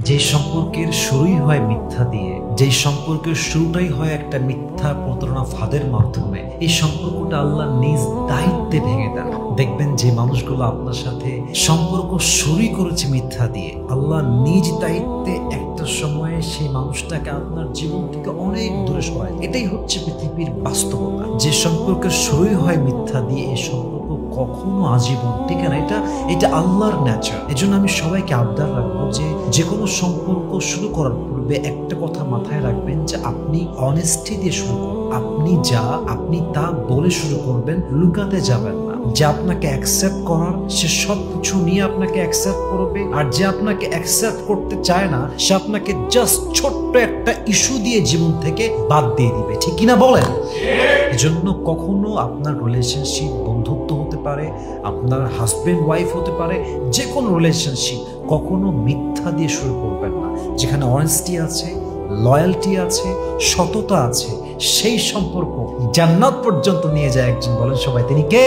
যে সম্পর্কের শুরুই হয় মিথ্যা দিয়ে, যে সম্পর্কের শুরুটাই হয় একটা মিথ্যা প্রতারণা ফাঁদের মাধ্যমে, এই সম্পর্কটা আল্লাহ নিজ দায়িত্বে ভেঙে দেন। দেখবেন যে মানুষগুলো আপনার সাথে সম্পর্ক শুরুই করেছে মিথ্যা দিয়ে, আল্লাহ নিজ দায়িত্বে একটা সময়ে সেই মানুষটাকে আপনার জীবন থেকে অনেক দূরে সরায়। এটাই হচ্ছে পৃথিবীর বাস্তবতা। যে সম্পর্কের শুরুই হয় মিথ্যা দিয়ে, এই সম্পর্ক কখনো আজীবন টিকে না। এটা আল্লাহর নেচার। এজন্য আমি সবাইকে আবদার রাখবো যে কোনো সম্পর্ক শুরু করার পূর্বে একটা কথা মাথায় রাখবেন যে আপনি অনেস্টি দিয়ে শুরু করুন। আপনি তা বলে শুরু করবেন, লুকাতে যাবেন না। যে আপনাকে অ্যাকসেপ্ট করার, সে সবকিছু নিয়ে আপনাকে অ্যাকসেপ্ট করবে। আর যে আপনাকে অ্যাকসেপ্ট করতে চায় না, সে আপনাকে জাস্ট ছোট্ট একটা ইস্যু দিয়ে জীবন থেকে বাদ দিয়ে দিবে। ঠিক কিনা বলেন? এজন্য কখনো আপনার রিলেশনশিপ বন্ধুত্ব হতে পারে, আপনার হাজবেন্ড ওয়াইফ হতে পারে, যে কোনো রিলেশনশিপ কখনো মিথ্যা দিয়ে শুরু করবেন না। যেখানে অনেস্টি আছে, লয়্যালটি আছে, সততা আছে, সেই সম্পর্ক জান্নাত পর্যন্ত নিয়ে যায় একজন। বলেন সবাই, তিনি কে?